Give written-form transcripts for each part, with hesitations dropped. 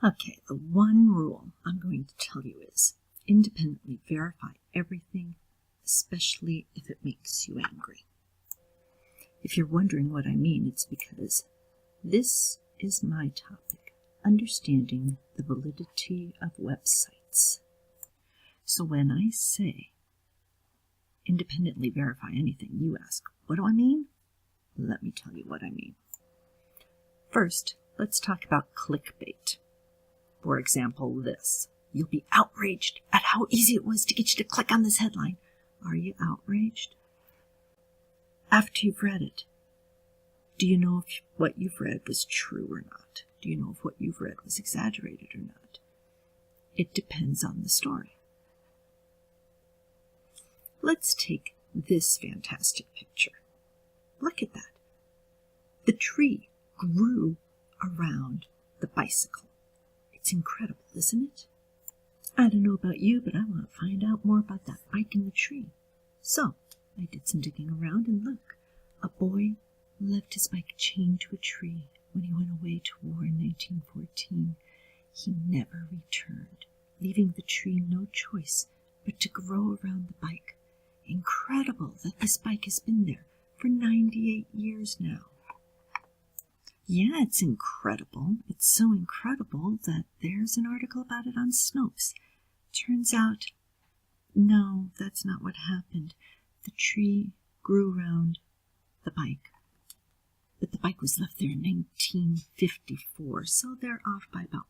Okay, the one rule I'm going to tell you is independently verify everything, especially if it makes you angry. If you're wondering what I mean, it's because this is my topic, understanding the validity of websites. So when I say independently verify anything, you ask, what do I mean? Let me tell you what I mean. First, let's talk about clickbait. For example, this. You'll be outraged at how easy it was to get you to click on this headline. Are you outraged? After you've read it, do you know if what you've read was true or not? Do you know if what you've read was exaggerated or not? It depends on the story. Let's take this fantastic picture. Look at that. The tree grew around the bicycle. It's incredible, isn't it? I don't know about you, but I want to find out more about that bike in the tree. So I did some digging around, and look, a boy left his bike chained to a tree when he went away to war in 1914. He never returned, leaving the tree no choice but to grow around the bike. Incredible that this bike has been there for 98 years now. Yeah, it's incredible. It's so incredible that there's an article about it on Snopes. Turns out, no, that's not what happened. The tree grew around the bike, but the bike was left there in 1954, so they're off by about,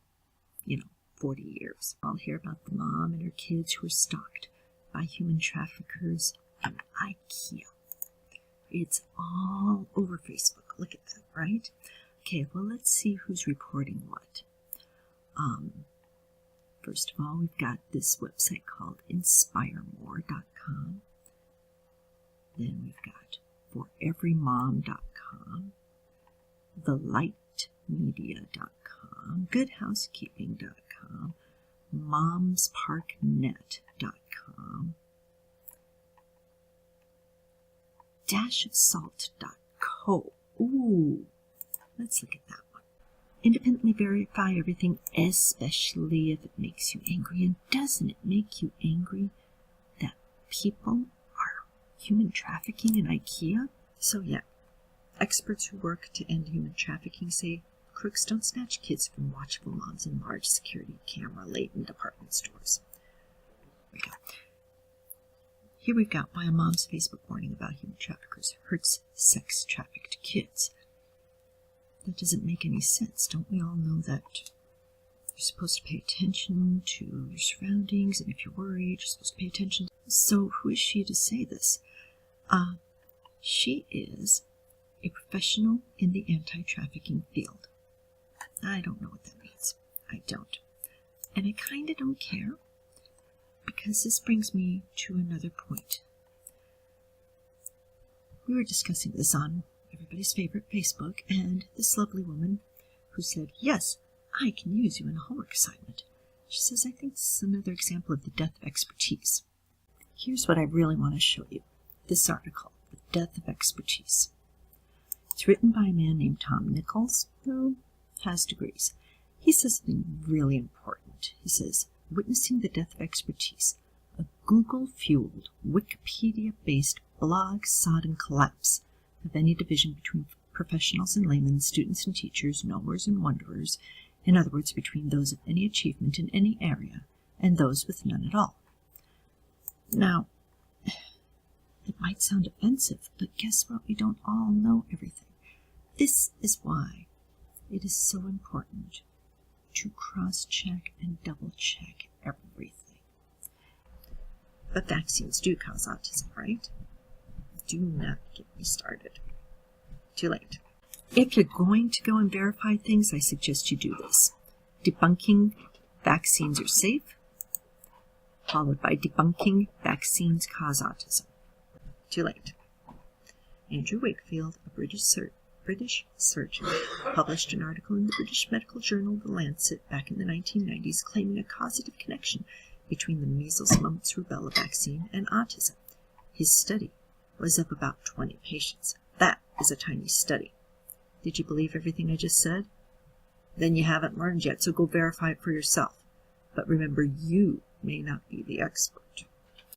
40 years. I'll hear about the mom and her kids who were stalked by human traffickers in IKEA. It's all over Facebook. Look at that, right? Okay, well, let's see who's reporting what. First of all, we've got this website called inspiremore.com. Then we've got foreverymom.com, thelightmedia.com, goodhousekeeping.com, momsparknet.com, dashofsalt.co. Ooh, let's look at that one. Independently verify everything, especially if it makes you angry. And doesn't it make you angry that people are human trafficking in IKEA? So yeah, experts who work to end human trafficking say crooks don't snatch kids from watchful moms in large security camera-laden department stores. Here we've got why a mom's Facebook warning about human traffickers hurts sex-trafficked kids. That doesn't make any sense. Don't we all know that you're supposed to pay attention to your surroundings, and if you're worried, you're supposed to pay attention? So who is she to say this? She is a professional in the anti-trafficking field. I don't know what that means. I don't. And I kind of don't care, because this brings me to another point. We were discussing this on everybody's favorite Facebook, and this lovely woman who said, yes, I can use you in a homework assignment. She says, I think this is another example of the death of expertise. Here's what I really want to show you. This article, The Death of Expertise. It's written by a man named Tom Nichols, who has degrees. He says something really important. He says, witnessing the death of expertise, a Google-fueled, Wikipedia-based blog-sodden collapse of any division between professionals and laymen, students and teachers, knowers and wonderers, in other words, between those of any achievement in any area and those with none at all. Now, it might sound offensive, but guess what? We don't all know everything. This is why it is so important to cross-check and double-check everything. But vaccines do cause autism, right? Do not get me started. Too late. If you're going to go and verify things, I suggest you do this. Debunking vaccines are safe, followed by debunking vaccines cause autism. Too late. Andrew Wakefield, a British surgeon, published an article in the British medical journal The Lancet back in the 1990s claiming a causative connection between the measles, mumps, rubella vaccine and autism. His study was of about 20 patients. That is a tiny study. Did you believe everything I just said? then you haven't learned yet, so go verify it for yourself. But remember, you may not be the expert.